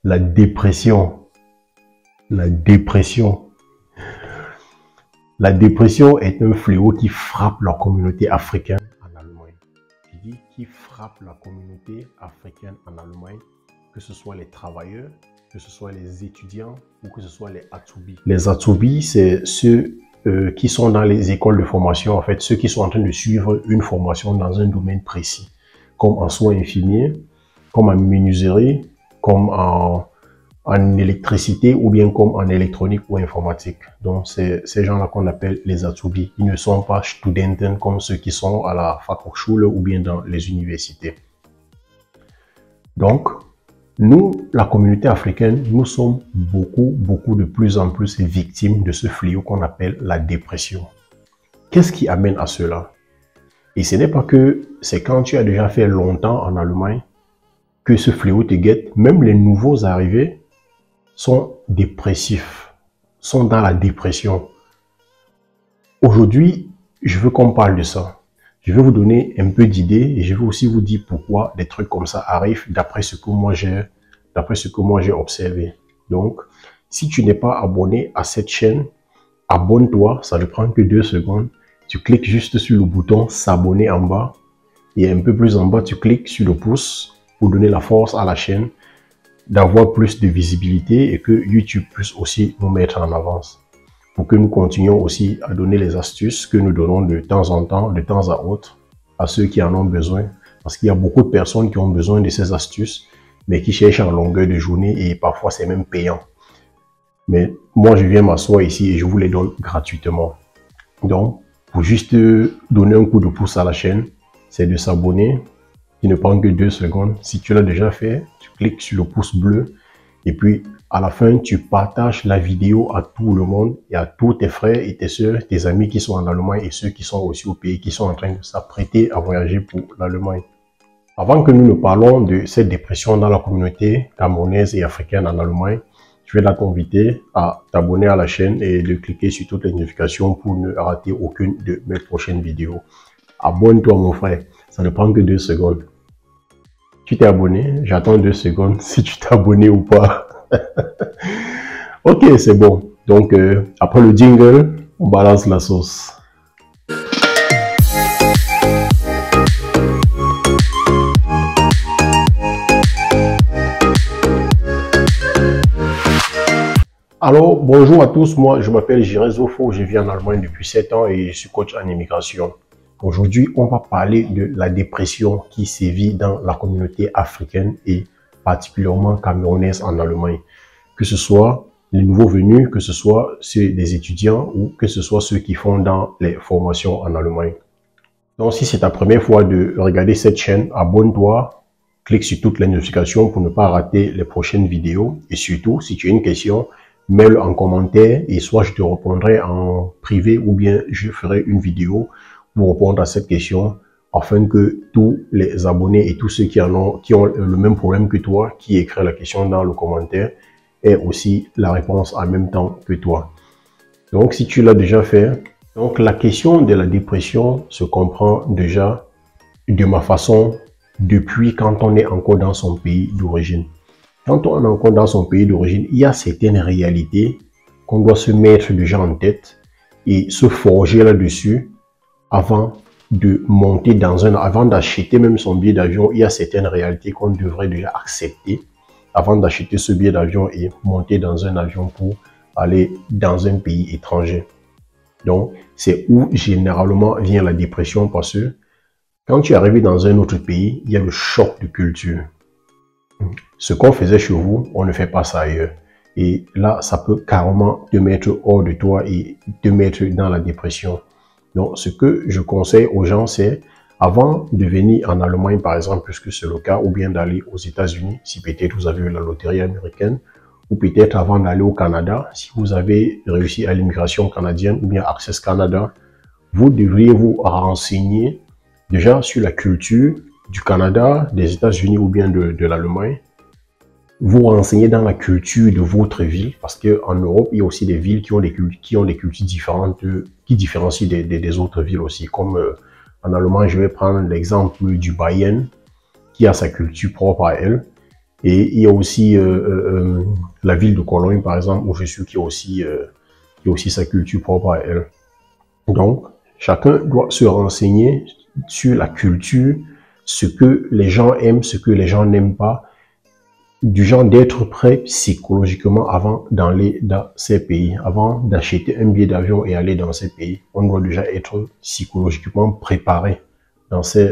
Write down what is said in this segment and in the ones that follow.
La dépression. La dépression. La dépression est un fléau qui frappe la communauté africaine en Allemagne. Je dis qui frappe la communauté africaine en Allemagne, que ce soit les travailleurs, que ce soit les étudiants ou que ce soit les Azubi. Les Azubi, c'est ceux qui sont dans les écoles de formation, en fait, ceux qui sont en train de suivre une formation dans un domaine précis, comme en soins infirmiers, comme en menuiserie, comme en électricité ou bien comme en électronique ou informatique. Donc, c'est ces gens-là qu'on appelle les Azubi. Ils ne sont pas Studenten comme ceux qui sont à la Fachhochschule ou bien dans les universités. Donc, nous, la communauté africaine, nous sommes beaucoup de plus en plus victimes de ce fléau qu'on appelle la dépression. Qu'est-ce qui amène à cela? Et ce n'est pas que c'est quand tu as déjà fait longtemps en Allemagne que ce fléau te guette. Même les nouveaux arrivés sont dépressifs, sont dans la dépression. Aujourd'hui, je veux qu'on parle de ça. Je vais vous donner un peu d'idées et je vais aussi vous dire pourquoi des trucs comme ça arrivent d'après ce que moi j'ai observé. Donc, si tu n'es pas abonné à cette chaîne, abonne-toi, ça ne prend que 2 secondes. Tu cliques juste sur le bouton s'abonner en bas et un peu plus en bas, tu cliques sur le pouce pour donner la force à la chaîne d'avoir plus de visibilité et que YouTube puisse aussi nous mettre en avance pour que nous continuions aussi à donner les astuces que nous donnons de temps en temps, de temps à autre, à ceux qui en ont besoin. Parce qu'il y a beaucoup de personnes qui ont besoin de ces astuces, mais qui cherchent en longueur de journée et parfois c'est même payant. Mais moi, je viens m'asseoir ici et je vous les donne gratuitement. Donc, pour juste donner un coup de pouce à la chaîne, c'est de s'abonner, qui ne prend que 2 secondes. Si tu l'as déjà fait, tu cliques sur le pouce bleu et puis à la fin, tu partages la vidéo à tout le monde et à tous tes frères et tes soeurs, tes amis qui sont en Allemagne et ceux qui sont aussi au pays, qui sont en train de s'apprêter à voyager pour l'Allemagne. Avant que nous ne parlons de cette dépression dans la communauté camerounaise et africaine en Allemagne, je vais t'inviter à t'abonner à la chaîne et de cliquer sur toutes les notifications pour ne rater aucune de mes prochaines vidéos. Abonne-toi mon frère, ça ne prend que 2 secondes. Tu t'es abonné, j'attends 2 secondes si tu t'es abonné ou pas. Ok, c'est bon. Donc, après le jingle, on balance la sauce. Alors, bonjour à tous. Moi, je m'appelle Jiré Zofo. Je vis en Allemagne depuis 7 ans et je suis coach en immigration. Aujourd'hui, on va parler de la dépression qui sévit dans la communauté africaine et particulièrement camerounaise en Allemagne. Que ce soit les nouveaux venus, que ce soit ceux des étudiants ou que ce soit ceux qui font dans les formations en Allemagne. Donc, si c'est ta première fois de regarder cette chaîne, abonne-toi, clique sur toutes les notifications pour ne pas rater les prochaines vidéos. Et surtout, si tu as une question, mets-le en commentaire et soit je te répondrai en privé ou bien je ferai une vidéo pour répondre à cette question afin que tous les abonnés et tous ceux qui ont le même problème que toi, qui écrit la question dans le commentaire, aient aussi la réponse en même temps que toi. Donc, si tu l'as déjà fait, donc la question de la dépression se comprend déjà de ma façon depuis quand on est encore dans son pays d'origine. Quand on est encore dans son pays d'origine, il y a certaines réalités qu'on doit se mettre déjà en tête et se forger là-dessus avant de monter avant d'acheter même son billet d'avion. Il y a certaines réalités qu'on devrait déjà accepter avant d'acheter ce billet d'avion et monter dans un avion pour aller dans un pays étranger. Donc, c'est où généralement vient la dépression parce que quand tu es arrivé dans un autre pays, il y a le choc de culture. Ce qu'on faisait chez vous, on ne fait pas ça ailleurs. Et là, ça peut carrément te mettre hors de toi et te mettre dans la dépression. Donc, ce que je conseille aux gens, c'est avant de venir en Allemagne, par exemple, puisque c'est le cas, ou bien d'aller aux États-Unis, si peut-être vous avez eu la loterie américaine, ou peut-être avant d'aller au Canada, si vous avez réussi à l'immigration canadienne ou bien Access Canada, vous devriez vous renseigner déjà sur la culture du Canada, des États-Unis ou bien de l'Allemagne. Vous renseigner dans la culture de votre ville, parce qu'en Europe, il y a aussi des villes qui ont des cultures différentes, qui différencient des autres villes aussi. Comme en Allemagne, je vais prendre l'exemple du Bayern, qui a sa culture propre à elle. Et il y a aussi la ville de Cologne, par exemple, où je suis, qui a aussi sa culture propre à elle. Donc, chacun doit se renseigner sur la culture, ce que les gens aiment, ce que les gens n'aiment pas, du genre d'être prêt psychologiquement avant d'aller dans ces pays, avant d'acheter un billet d'avion et aller dans ces pays. On doit déjà être psychologiquement préparé dans ces,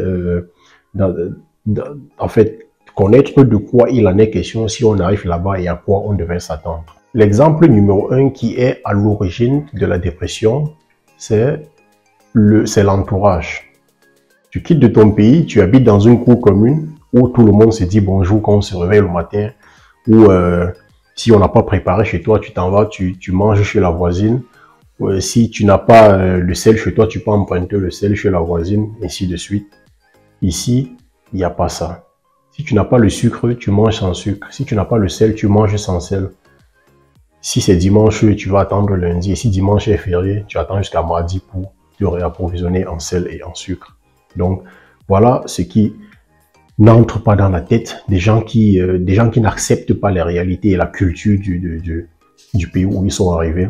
en fait, connaître de quoi il en est question si on arrive là-bas et à quoi on devait s'attendre. L'exemple numéro 1 qui est à l'origine de la dépression, c'est l'entourage. Tu quittes de ton pays, tu habites dans une cour commune où tout le monde se dit bonjour quand on se réveille le matin, ou si on n'a pas préparé chez toi, tu t'en vas, tu manges chez la voisine. Si tu n'as pas le sel chez toi, tu peux emprunter le sel chez la voisine, ainsi de suite. Ici, il n'y a pas ça. Si tu n'as pas le sucre, tu manges sans sucre. Si tu n'as pas le sel, tu manges sans sel. Si c'est dimanche, tu vas attendre lundi. Et si dimanche est férié, tu attends jusqu'à mardi pour te réapprovisionner en sel et en sucre. Donc, voilà ce qui n'entre pas dans la tête des gens qui n'acceptent pas les réalités et la culture du pays où ils sont arrivés.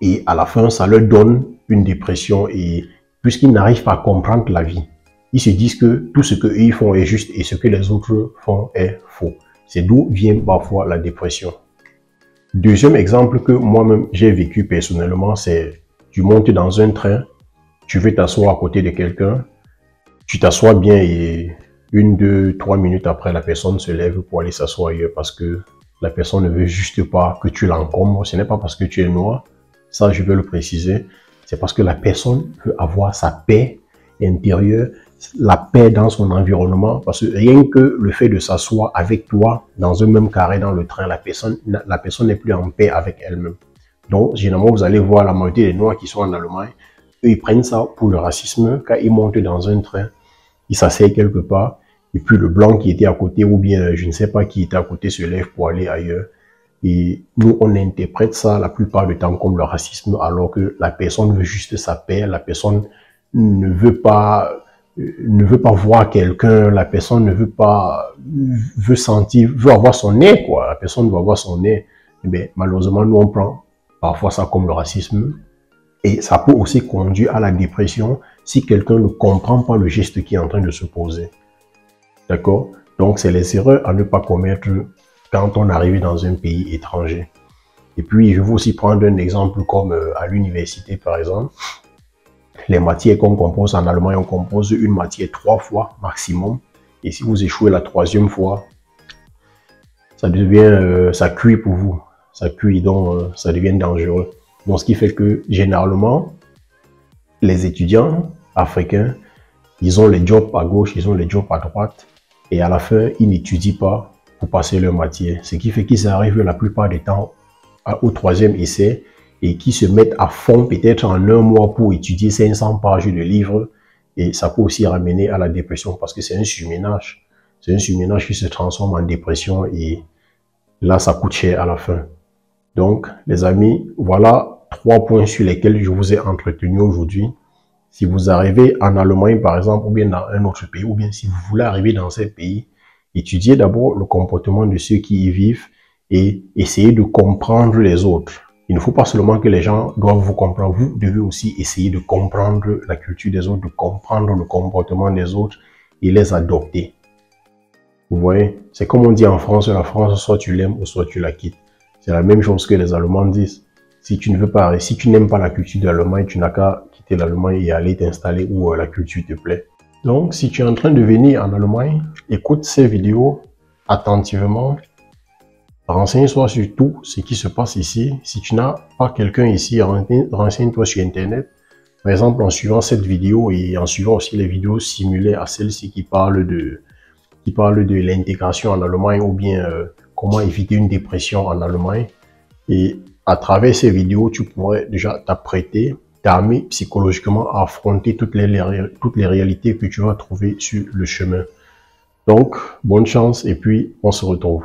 Et à la fin, ça leur donne une dépression et puisqu'ils n'arrivent pas à comprendre la vie, ils se disent que tout ce qu'ils font est juste et ce que les autres font est faux. C'est d'où vient parfois la dépression. Deuxième exemple que moi-même j'ai vécu personnellement, c'est tu montes dans un train, tu veux t'asseoir à côté de quelqu'un, tu t'assois bien et 1, 2, 3 minutes après, la personne se lève pour aller s'asseoir ailleurs parce que la personne ne veut juste pas que tu l'encombres. Ce n'est pas parce que tu es noir, ça je veux le préciser, c'est parce que la personne veut avoir sa paix intérieure, la paix dans son environnement, parce que rien que le fait de s'asseoir avec toi dans un même carré dans le train, la personne n'est plus en paix avec elle-même. Donc, généralement, vous allez voir la majorité des Noirs qui sont en Allemagne, eux, ils prennent ça pour le racisme. Quand ils montent dans un train, ils s'asseyent quelque part, et puis le blanc qui était à côté, ou bien je ne sais pas qui était à côté, se lève pour aller ailleurs. Et nous, on interprète ça la plupart du temps comme le racisme, alors que la personne veut juste sa paix, la personne ne veut pas voir quelqu'un, la personne ne veut pas, veut avoir son nez, quoi. La personne veut avoir son nez. Eh bien, malheureusement, nous, on prend parfois ça comme le racisme. Et ça peut aussi conduire à la dépression si quelqu'un ne comprend pas le geste qui est en train de se poser. D'accord? Donc, c'est les erreurs à ne pas commettre quand on arrive dans un pays étranger. Et puis, je vais aussi prendre un exemple comme à l'université, par exemple. Les matières qu'on compose en Allemagne, on compose une matière 3 fois maximum. Et si vous échouez la 3e fois, ça devient, ça cuit pour vous. Ça cuit, donc ça devient dangereux. Donc, ce qui fait que, généralement, les étudiants africains, ils ont les jobs à gauche, ils ont les jobs à droite. Et à la fin, ils n'étudient pas pour passer leur matière. Ce qui fait qu'ils arrivent la plupart du temps au 3e essai et qui se mettent à fond peut-être en 1 mois pour étudier 500 pages de livres. Et ça peut aussi ramener à la dépression parce que c'est un surménage. C'est un surménage qui se transforme en dépression et là, ça coûte cher à la fin. Donc, les amis, voilà 3 points sur lesquels je vous ai entretenu aujourd'hui. Si vous arrivez en Allemagne, par exemple, ou bien dans un autre pays, ou bien si vous voulez arriver dans ces pays, étudiez d'abord le comportement de ceux qui y vivent et essayez de comprendre les autres. Il ne faut pas seulement que les gens doivent vous comprendre, vous devez aussi essayer de comprendre la culture des autres, de comprendre le comportement des autres et les adopter. Vous voyez, c'est comme on dit en France, la France, soit tu l'aimes ou soit tu la quittes. C'est la même chose que les Allemands disent. Si tu ne veux pas, si tu n'aimes pas la culture de l'Allemagne, tu n'as qu'à quitter l'Allemagne et aller t'installer où la culture te plaît. Donc, si tu es en train de venir en Allemagne, écoute ces vidéos attentivement. Renseigne-toi sur tout ce qui se passe ici. Si tu n'as pas quelqu'un ici, renseigne-toi sur Internet. Par exemple, en suivant cette vidéo et en suivant aussi les vidéos similaires à celle-ci qui parlent de l'intégration en Allemagne ou bien comment éviter une dépression en Allemagne. Et à travers ces vidéos, tu pourrais déjà t'apprêter, t'armer psychologiquement à affronter toutes les réalités que tu vas trouver sur le chemin. Donc, bonne chance et puis on se retrouve.